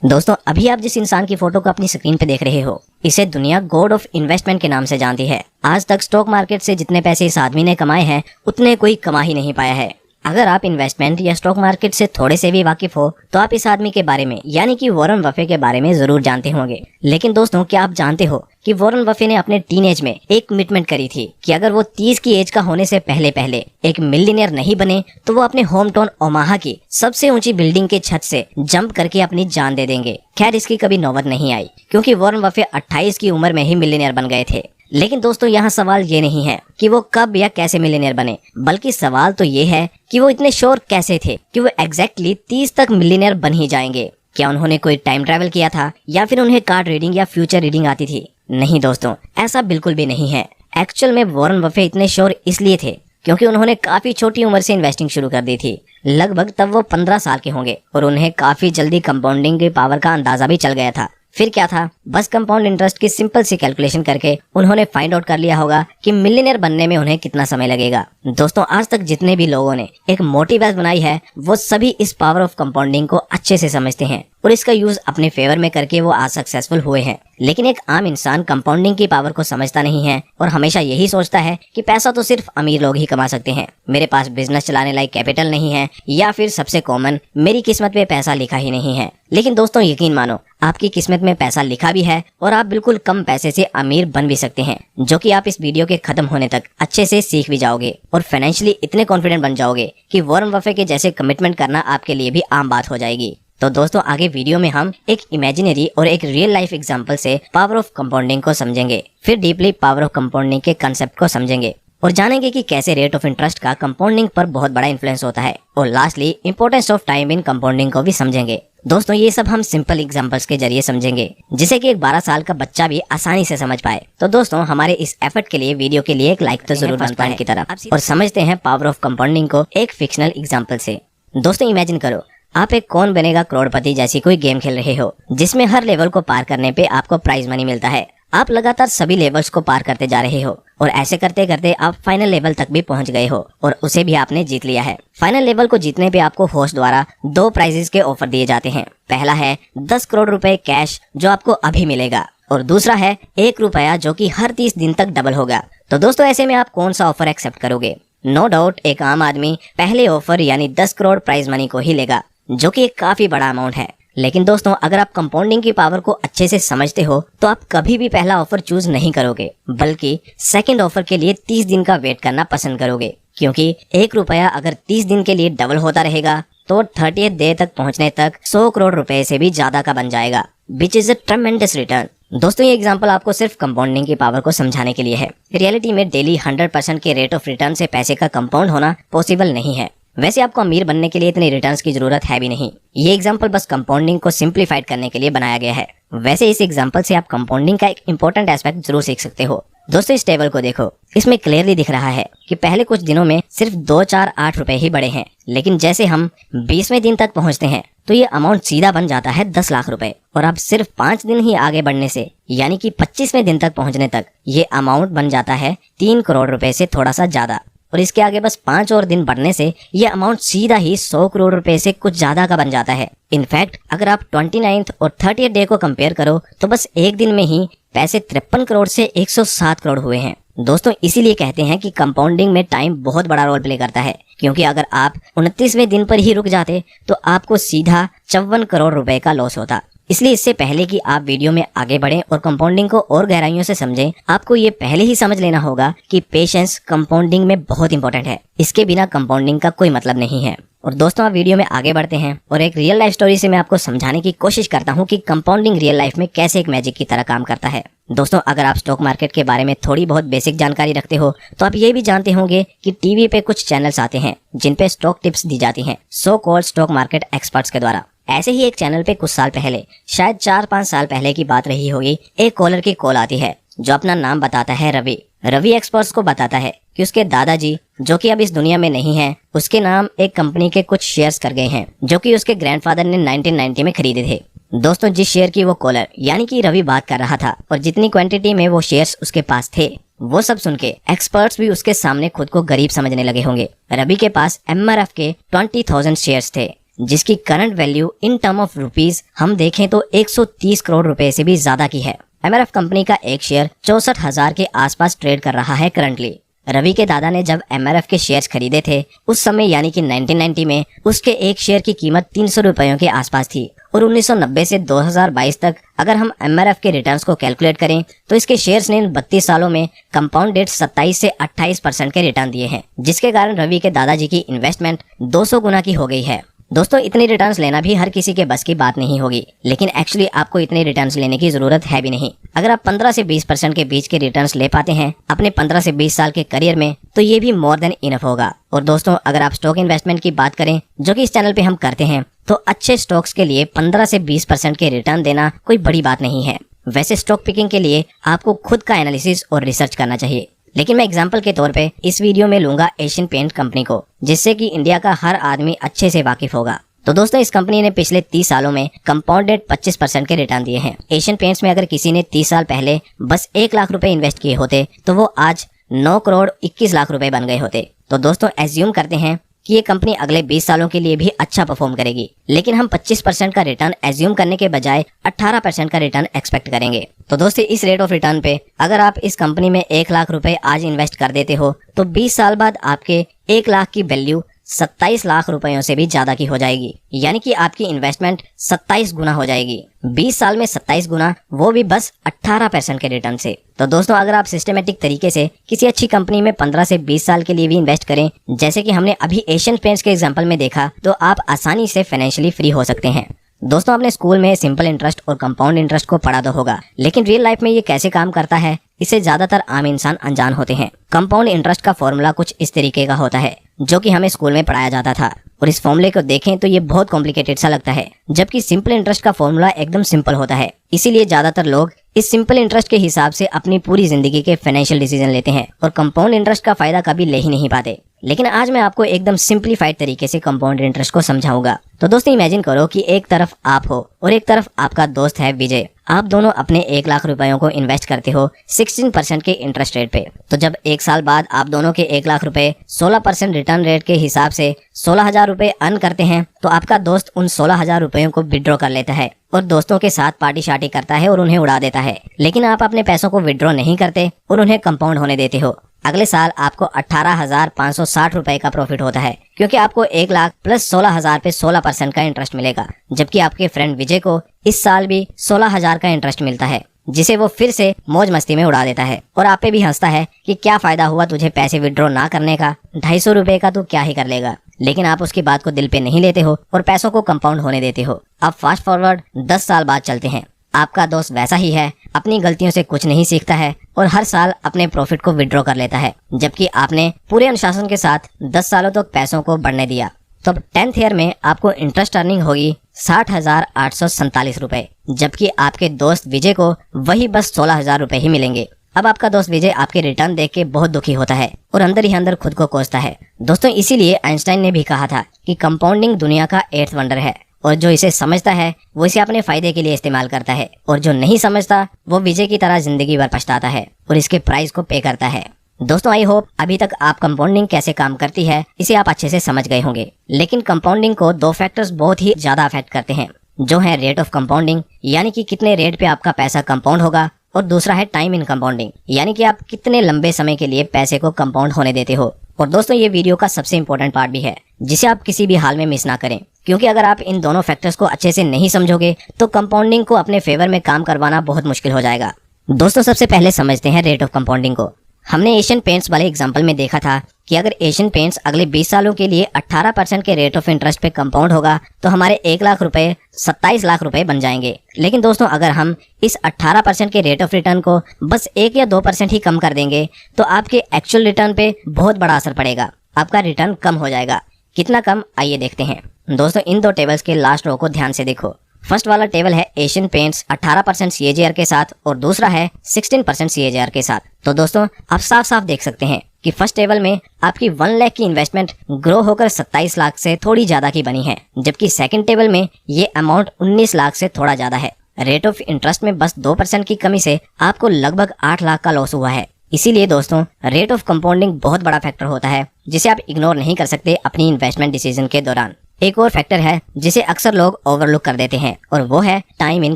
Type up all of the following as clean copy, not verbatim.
दोस्तों अभी आप जिस इंसान की फोटो को अपनी स्क्रीन पे देख रहे हो, इसे दुनिया गॉड ऑफ इन्वेस्टमेंट के नाम से जानती है। आज तक स्टॉक मार्केट से जितने पैसे इस आदमी ने कमाए हैं उतने कोई कमा ही नहीं पाया है। अगर आप इन्वेस्टमेंट या स्टॉक मार्केट से थोड़े से भी वाकिफ हो तो आप इस आदमी के बारे में यानी कि वॉरेन बफे के बारे में जरूर जानते होंगे। लेकिन दोस्तों क्या आप जानते हो कि वॉरेन बफे ने अपने टीनेज में एक कमिटमेंट करी थी कि अगर वो 30 की एज का होने से पहले पहले एक मिलियनेयर नहीं बने तो वो अपने होम टाउन ओमाहा की सबसे ऊंची बिल्डिंग के छत से जंप करके अपनी जान दे देंगे। खैर इसकी कभी नौबत नहीं आई क्योंकि वॉरेन बफे 28 की उम्र में ही मिलियनेयर बन गए थे। लेकिन दोस्तों यहाँ सवाल ये नहीं है कि वो कब या कैसे मिलियनेयर बने, बल्कि सवाल तो ये है कि वो इतने श्योर कैसे थे कि वो एग्जैक्टली 30 तक मिलियनेयर बन ही जाएंगे। क्या उन्होंने कोई टाइम ट्रैवल किया था या फिर उन्हें कार्ड रीडिंग या फ्यूचर रीडिंग आती थी? नहीं दोस्तों, ऐसा बिल्कुल भी नहीं है। एक्चुअल में वॉरेन बफे इतने श्योर इसलिए थे क्योंकि उन्होंने काफी छोटी उम्र से इन्वेस्टिंग शुरू कर दी थी। लगभग तब वो 15 साल के होंगे और उन्हें काफी जल्दी कंपाउंडिंग की पावर का अंदाजा भी चल गया था। फिर क्या था, बस कंपाउंड इंटरेस्ट की सिंपल सी कैलकुलेशन करके उन्होंने फाइंड आउट कर लिया होगा कि मिलियनेयर बनने में उन्हें कितना समय लगेगा। दोस्तों आज तक जितने भी लोगों ने एक मोटी वेल्थ बनाई है वो सभी इस पावर ऑफ कंपाउंडिंग को अच्छे से समझते हैं और इसका यूज अपने फेवर में करके वो आज सक्सेसफुल हुए हैं। लेकिन एक आम इंसान कंपाउंडिंग की पावर को समझता नहीं है और हमेशा यही सोचता है कि पैसा तो सिर्फ अमीर लोग ही कमा सकते हैं, मेरे पास बिजनेस चलाने लायक कैपिटल नहीं है, या फिर सबसे कॉमन मेरी किस्मत में पैसा लिखा ही नहीं है। लेकिन दोस्तों यकीन मानो आपकी किस्मत में पैसा लिखा भी है और आप बिल्कुल कम पैसे से अमीर बन भी सकते हैं, जो कि आप इस वीडियो के खत्म होने तक अच्छे से सीख भी जाओगे और फाइनेंशियली इतने कॉन्फिडेंट बन जाओगे कि वॉरेन बफे के जैसे कमिटमेंट करना आपके लिए भी आम बात हो जाएगी। तो दोस्तों आगे वीडियो में हम एक इमेजिनरी और एक रियल लाइफ एग्जांपल से पावर ऑफ कंपाउंडिंग को समझेंगे, फिर डीपली पावर ऑफ कंपाउंडिंग के कंसेप्ट को समझेंगे और जानेंगे कि कैसे रेट ऑफ इंटरेस्ट का कंपाउंडिंग पर बहुत बड़ा इन्फ्लुएंस होता है, और lastly importance of time in compounding को भी समझेंगे। दोस्तों ये सब हम सिंपल एग्जांपल्स के जरिए समझेंगे जिसे कि एक 12 साल का बच्चा भी आसानी से समझ पाए। तो दोस्तों हमारे इस एफर्ट के लिए वीडियो के लिए एक लाइक तो जरूर बनता है की तरफ और समझते हैं पावर ऑफ कंपाउंडिंग को एक फिक्शनल एग्जाम्पल से। दोस्तों इमेजिन करो आप एक कौन बनेगा करोड़पति जैसी कोई गेम खेल रहे हो जिसमें हर लेवल को पार करने पे आपको प्राइज मनी मिलता है। आप लगातार सभी लेवल्स को पार करते जा रहे हो और ऐसे करते करते आप फाइनल लेवल तक भी पहुंच गए हो और उसे भी आपने जीत लिया है। फाइनल लेवल को जीतने पे आपको होस्ट द्वारा 2 प्राइजेस के ऑफर दिए जाते हैं। पहला है 10 करोड़ रुपए कैश जो आपको अभी मिलेगा और दूसरा है 1 रुपया जो कि हर 30 दिन तक डबल होगा। तो दोस्तों ऐसे में आप कौन सा ऑफर एक्सेप्ट करोगे? नो डाउट एक आम आदमी पहले ऑफर यानी 10 करोड़ प्राइज मनी को ही लेगा, जो कि एक काफी बड़ा अमाउंट है। लेकिन दोस्तों अगर आप कंपाउंडिंग की पावर को अच्छे से समझते हो तो आप कभी भी पहला ऑफर चूज नहीं करोगे, बल्कि सेकंड ऑफर के लिए 30 दिन का वेट करना पसंद करोगे, क्योंकि 1 रुपया अगर 30 दिन के लिए डबल होता रहेगा तो 30th डे तक पहुंचने तक 100 करोड़ रुपए से भी ज्यादा का बन जाएगा, विच इज अ ट्रेमेंडस रिटर्न। दोस्तों ये एग्जांपल आपको सिर्फ कंपाउंडिंग की पावर को समझाने के लिए है। रियलिटी में डेली 100% के रेट ऑफ रिटर्न से पैसे का कंपाउंड होना पॉसिबल नहीं है। वैसे आपको अमीर बनने के लिए इतनी रिटर्न्स की जरूरत है भी नहीं। ये एग्जांपल बस कंपाउंडिंग को सिंप्लीफाइड करने के लिए बनाया गया है। वैसे इस एग्जांपल से आप कंपाउंडिंग का एक इंपॉर्टेंट एस्पेक्ट जरूर सीख सकते हो। दोस्तों इस टेबल को देखो, इसमें क्लियरली दिख रहा है कि पहले कुछ दिनों में सिर्फ 2, 4, 8 रुपए ही बढ़े हैं, लेकिन जैसे हम 20वें दिन तक पहुंचते हैं तो ये अमाउंट सीधा बन जाता है 10 लाख रुपए, और अब सिर्फ 5 दिन ही आगे बढ़ने से यानी कि 25वें दिन तक पहुंचने तक ये अमाउंट बन जाता है 3 करोड़ रुपए से थोड़ा सा ज्यादा, और इसके आगे बस 5 और दिन बढ़ने से ये अमाउंट सीधा ही 100 करोड़ रुपए से कुछ ज्यादा का बन जाता है। इनफैक्ट अगर आप 29th और 30th डे को कंपेयर करो तो बस एक दिन में ही पैसे 53 करोड़ से 107 करोड़ हुए हैं। दोस्तों इसीलिए कहते हैं कि कंपाउंडिंग में टाइम बहुत बड़ा रोल प्ले करता है, क्योंकि अगर आप 29वें दिन पर ही रुक जाते तो आपको सीधा 54 करोड़ रुपए का लॉस होता। इसलिए इससे पहले कि आप वीडियो में आगे बढ़ें और कंपाउंडिंग को और गहराइयों से समझें, आपको ये पहले ही समझ लेना होगा कि पेशेंस कंपाउंडिंग में बहुत इंपॉर्टेंट है। इसके बिना कंपाउंडिंग का कोई मतलब नहीं है। और दोस्तों आप वीडियो में आगे बढ़ते हैं और एक रियल लाइफ स्टोरी से मैं आपको समझाने की कोशिश करता हूँ कि कंपाउंडिंग रियल लाइफ में कैसे एक मैजिक की तरह काम करता है। दोस्तों अगर आप स्टॉक मार्केट के बारे में थोड़ी बहुत बेसिक जानकारी रखते हो तो आप ये भी जानते होंगे कि टीवी पे कुछ चैनल्स आते हैं जिन पे स्टॉक टिप्स दी जाती हैं so called stock market experts के द्वारा। ऐसे ही एक चैनल पे कुछ साल पहले, शायद 4-5 साल पहले की बात रही होगी, एक कॉलर की कॉल आती है जो अपना नाम बताता है रवि। रवि एक्सपर्ट्स को बताता है कि उसके दादाजी जो कि अब इस दुनिया में नहीं है, उसके नाम एक कंपनी के कुछ शेयर्स कर गए हैं जो कि उसके ग्रैंडफादर ने 1990 में खरीदे थे। दोस्तों जिस शेयर की वो कॉलर यानी कि रवि बात कर रहा था और जितनी क्वांटिटी में वो शेयर्स उसके पास थे, वो सब सुन के एक्सपर्ट्स भी उसके सामने खुद को गरीब समझने लगे होंगे। रवि के पास MRF के 20,000 शेयर्स थे, जिसकी current value in term of rupees हम देखें तो 130 करोड़ रुपए से भी ज्यादा की है। एमआरएफ कंपनी का एक शेयर 64,000 के आसपास ट्रेड कर रहा है करंटली। रवि के दादा ने जब एमआरएफ के शेयर्स खरीदे थे उस समय यानी कि 1990 में उसके एक शेयर की कीमत 300 रुपयों के आसपास थी और 1990 से 2022 तक अगर हम एमआरएफ के रिटर्न्स को कैलकुलेट करें तो इसके शेयर्स ने इन 32 सालों में कंपाउंड रेट 27 से 28% के रिटर्न दिए हैं, जिसके कारण रवि के दादाजी की इन्वेस्टमेंट 200 गुना की हो गई है। दोस्तों इतनी रिटर्न्स लेना भी हर किसी के बस की बात नहीं होगी, लेकिन एक्चुअली आपको इतनी रिटर्न्स लेने की जरूरत है भी नहीं। अगर आप 15 से 20% के बीच के रिटर्न्स ले पाते हैं अपने 15 से 20 साल के करियर में तो ये भी मोर देन इनफ होगा। और दोस्तों अगर आप स्टॉक इन्वेस्टमेंट की बात करें जो कि इस चैनल पे हम करते हैं तो अच्छे स्टॉक्स के लिए 15 से 20% के रिटर्न देना कोई बड़ी बात नहीं है। वैसे स्टॉक पिकिंग के लिए आपको खुद का एनालिसिस और रिसर्च करना चाहिए, लेकिन मैं एग्जाम्पल के तौर पे इस वीडियो में लूंगा एशियन पेंट कंपनी को, जिससे कि इंडिया का हर आदमी अच्छे से वाकिफ होगा। तो दोस्तों इस कंपनी ने पिछले 30 सालों में कंपाउंडेड 25% के रिटर्न दिए हैं। एशियन पेंट्स में अगर किसी ने 30 साल पहले बस 1 लाख रुपए इन्वेस्ट किए होते तो वो आज 9 करोड़ 21 लाख रुपए बन गए होते। तो दोस्तों एज्यूम करते हैं कि ये कंपनी अगले 20 सालों के लिए भी अच्छा परफॉर्म करेगी, लेकिन हम 25% का रिटर्न एज्यूम करने के बजाय 18% का रिटर्न एक्सपेक्ट करेंगे। तो दोस्तों इस रेट ऑफ रिटर्न पे अगर आप इस कंपनी में 1 लाख रुपए आज इन्वेस्ट कर देते हो तो 20 साल बाद आपके 1 लाख की वैल्यू 27 लाख रुपयों से भी ज्यादा की हो जाएगी, यानी कि आपकी इन्वेस्टमेंट 27 गुना हो जाएगी। 20 साल में 27 गुना, वो भी बस 18% के रिटर्न से। तो दोस्तों अगर आप सिस्टमेटिक तरीके से किसी अच्छी कंपनी में 15 से 20 साल के लिए भी इन्वेस्ट करें, जैसे कि हमने अभी एशियन पेंट्स के एग्जांपल में देखा, तो आप आसानी से फाइनेंशियली फ्री हो सकते हैं। दोस्तों आपने स्कूल में सिंपल इंटरेस्ट और कंपाउंड इंटरेस्ट को पढ़ा तो होगा, लेकिन रियल लाइफ में ये कैसे काम करता है इसे ज्यादातर आम इंसान अनजान होते हैं। कंपाउंड इंटरेस्ट का फॉर्मूला कुछ इस तरीके का होता है जो कि हमें स्कूल में पढ़ाया जाता था, और इस फॉर्मूले को देखें तो ये बहुत कॉम्प्लिकेटेड सा लगता है, जबकि सिंपल इंटरेस्ट का फॉर्मूला एकदम सिंपल होता है। इसीलिए ज्यादातर लोग इस सिंपल इंटरेस्ट के हिसाब से अपनी पूरी जिंदगी के फाइनेंशियल डिसीजन लेते हैं और कंपाउंड इंटरेस्ट का फायदा कभी ले ही नहीं पाते। लेकिन आज मैं आपको एकदम सिंप्लीफाइड तरीके से कंपाउंड इंटरेस्ट को समझाऊंगा। तो दोस्तों इमेजिन करो कि एक तरफ आप हो और एक तरफ आपका दोस्त है विजय। आप दोनों अपने 1 लाख रुपयों को इन्वेस्ट करते हो 16% के इंटरेस्ट रेट पे। तो जब 1 साल बाद आप दोनों के 1 लाख रुपए 16% रिटर्न रेट के हिसाब से 16,000 रुपए अर्न करते हैं, तो आपका दोस्त उन 16,000 रुपयों को विड्रॉ कर लेता है और दोस्तों के साथ पार्टी शार्टी करता है और उन्हें उड़ा देता है। लेकिन आप अपने पैसों को विड्रॉ नहीं करते और उन्हें कंपाउंड होने देते हो। अगले साल आपको 18,560 रुपए का प्रॉफिट होता है, क्योंकि आपको 1 लाख प्लस 16,000 पे 16% का इंटरेस्ट मिलेगा, जबकि आपके फ्रेंड विजय को इस साल भी 16,000 का इंटरेस्ट मिलता है, जिसे वो फिर से मौज मस्ती में उड़ा देता है और आप पे भी हंसता है कि क्या फायदा हुआ तुझे पैसे विड्रॉ ना करने का, 250 रुपए का तू क्या ही कर लेगा। लेकिन आप उसकी बात को दिल पे नहीं लेते हो और पैसों को कंपाउंड होने देते हो। अब फास्ट फॉरवर्ड 10 साल बाद चलते हैं। आपका दोस्त वैसा ही है, अपनी गलतियों से कुछ नहीं सीखता है और हर साल अपने प्रॉफिट को विड्रॉ कर लेता है, जबकि आपने पूरे अनुशासन के साथ 10 सालों तक पैसों को बढ़ने दिया। तो अब 10th ईयर में आपको इंटरेस्ट अर्निंग होगी 60,847 रुपए, जबकि आपके दोस्त विजय को वही बस 16,000 रुपए ही मिलेंगे। अब आपका दोस्त विजय आपके रिटर्न देख के बहुत दुखी होता है और अंदर ही अंदर खुद को कोसता है। दोस्तों इसीलिए आइंस्टाइन ने भी कहा था कि कंपाउंडिंग दुनिया का 8th वंडर है, और जो इसे समझता है वो इसे अपने फायदे के लिए इस्तेमाल करता है, और जो नहीं समझता वो विजय की तरह जिंदगी भर पछताता है और इसके प्राइस को पे करता है। दोस्तों आई होप अभी तक आप कंपाउंडिंग कैसे काम करती है इसे आप अच्छे से समझ गए होंगे। लेकिन कंपाउंडिंग को 2 फैक्टर्स बहुत ही ज्यादा अफेक्ट करते हैं, जो है रेट ऑफ कंपाउंडिंग, यानी कि कितने रेट पे आपका पैसा कंपाउंड होगा, और दूसरा है टाइम इन कंपाउंडिंग, यानी कि आप कितने लंबे समय के लिए पैसे को कंपाउंड होने देते हो। और दोस्तों ये वीडियो का सबसे इंपॉर्टेंट पार्ट भी है, जिसे आप किसी भी हाल में मिस ना करें, क्योंकि अगर आप इन दोनों फैक्टर्स को अच्छे से नहीं समझोगे तो कंपाउंडिंग को अपने फेवर में काम करवाना बहुत मुश्किल हो जाएगा। दोस्तों सबसे पहले समझते हैं रेट ऑफ कंपाउंडिंग को। हमने एशियन पेंट्स वाले एग्जांपल में देखा था कि अगर एशियन पेंट्स अगले 20 सालों के लिए 18% के रेट ऑफ इंटरेस्ट पे कंपाउंड होगा तो हमारे 1 लाख रुपए 27 लाख रुपए बन जाएंगे। लेकिन दोस्तों अगर हम इस 18% के रेट ऑफ रिटर्न को बस 1 या 2% ही कम कर देंगे तो आपके एक्चुअल रिटर्न पे बहुत बड़ा असर पड़ेगा, आपका रिटर्न कम हो जाएगा। कितना कम, आइए देखते हैं। दोस्तों इन 2 टेबल्स के लास्ट रो को ध्यान से देखो। फर्स्ट वाला टेबल है एशियन पेंट्स 18% CAGR के साथ और दूसरा है 16% CAGR के साथ। तो दोस्तों आप साफ साफ देख सकते हैं कि फर्स्ट टेबल में आपकी 1 लाख की इन्वेस्टमेंट ग्रो होकर 27 लाख से थोड़ी ज्यादा की बनी है, जबकि सेकंड टेबल में ये अमाउंट 19 लाख से थोड़ा ज्यादा है। रेट ऑफ इंटरेस्ट में बस 2% की कमी से आपको लगभग 8 लाख का लॉस हुआ है। इसीलिए दोस्तों रेट ऑफ कंपाउंडिंग बहुत बड़ा फैक्टर होता है, जिसे आप इग्नोर नहीं कर सकते अपनी इन्वेस्टमेंट डिसीजन के दौरान। एक और फैक्टर है जिसे अक्सर लोग ओवरलुक कर देते हैं और वो है टाइम इन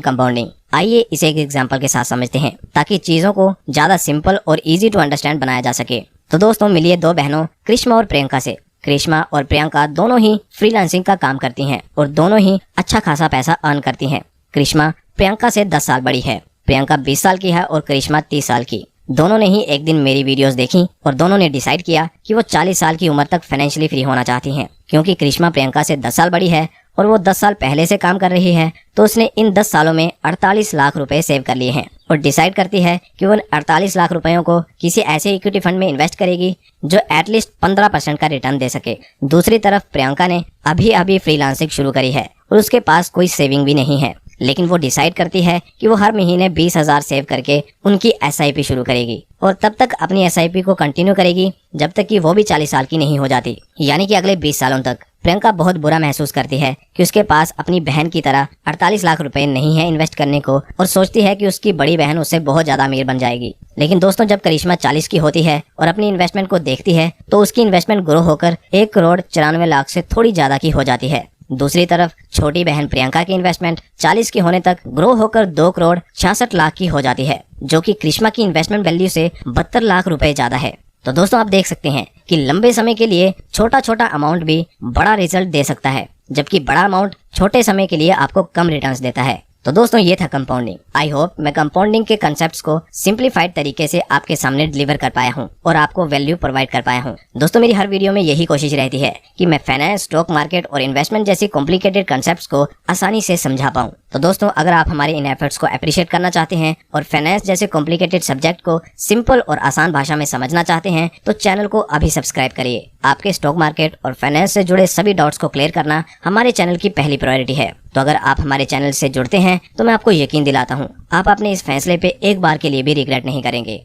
कंपाउंडिंग। आइए इसे एक एग्जांपल के साथ समझते हैं ताकि चीजों को ज्यादा सिंपल और इजी टू अंडरस्टैंड बनाया जा सके। तो दोस्तों मिलिए दो बहनों करिश्मा और प्रियंका से। करिश्मा और प्रियंका दोनों ही फ्रीलांसिंग का काम करती हैं और दोनों ही अच्छा खासा पैसा अर्न करती हैं। करिश्मा प्रियंका से 10 साल बड़ी है। प्रियंका 20 साल की है और करिश्मा 30 साल की। दोनों ने ही एक दिन मेरी वीडियोस देखी और दोनों ने डिसाइड किया कि वो 40 साल की उम्र तक फाइनेंशियली फ्री होना चाहती हैं। क्योंकि करिश्मा प्रियंका से 10 साल बड़ी है और वो 10 साल पहले से काम कर रही है, तो उसने इन 10 सालों में 48 लाख रुपए सेव कर लिए हैं और डिसाइड करती है कि वो उन 48 लाख रुपयों को किसी ऐसे इक्विटी फंड में इन्वेस्ट करेगी जो एटलीस्ट 15% का रिटर्न दे सके। दूसरी तरफ प्रियंका ने अभी फ्रीलांसिंग शुरू करी है और उसके पास कोई सेविंग भी नहीं है, लेकिन वो डिसाइड करती है कि वो हर महीने 20,000 सेव करके उनकी SIP शुरू करेगी और तब तक अपनी SIP को कंटिन्यू करेगी जब तक कि वो भी 40 साल की नहीं हो जाती, यानी कि अगले 20 सालों तक। प्रियंका बहुत बुरा महसूस करती है कि उसके पास अपनी बहन की तरह 48 लाख रुपए नहीं है इन्वेस्ट करने को और सोचती है कि उसकी बड़ी बहन उससे बहुत ज्यादा अमीर बन जाएगी। लेकिन दोस्तों जब करिश्मा 40 की होती है और अपनी इन्वेस्टमेंट को देखती है तो उसकी इन्वेस्टमेंट ग्रो होकर 1,94,00,000 से थोड़ी ज्यादा की हो जाती है। दूसरी तरफ छोटी बहन प्रियंका की इन्वेस्टमेंट 40 की होने तक ग्रो होकर 2,66,00,000 की हो जाती है, जो कि करिश्मा की इन्वेस्टमेंट वैल्यू से 72 लाख रुपए ज्यादा है। तो दोस्तों आप देख सकते हैं कि लंबे समय के लिए छोटा छोटा अमाउंट भी बड़ा रिजल्ट दे सकता है, जबकि बड़ा अमाउंट छोटे समय के लिए आपको कम रिटर्न्स देता है। तो दोस्तों ये था कंपाउंडिंग। आई होप मैं कंपाउंडिंग के कंसेप्ट्स को सिंप्लीफाइड तरीके से आपके सामने डिलीवर कर पाया हूँ और आपको वैल्यू प्रोवाइड कर पाया हूँ। दोस्तों मेरी हर वीडियो में यही कोशिश रहती है कि मैं फाइनेंस, स्टॉक मार्केट और इन्वेस्टमेंट जैसी कॉम्प्लिकेटेड कंसेप्ट्स को आसानी से समझा पाऊँ। तो दोस्तों अगर आप हमारे इन एफर्ट्स को अप्रिशिएट करना चाहते हैं और फाइनेंस जैसे कॉम्प्लिकेटेड सब्जेक्ट को सिंपल और आसान भाषा में समझना चाहते हैं तो चैनल को अभी सब्सक्राइब करिए। आपके स्टॉक मार्केट और फाइनेंस से जुड़े सभी डाउट्स को क्लियर करना हमारे चैनल की पहली प्रायोरिटी है। तो अगर आप हमारे चैनल से जुड़ते हैं तो मैं आपको यकीन दिलाता हूँ आप अपने इस फैसले पे एक बार के लिए भी रिग्रेट नहीं करेंगे।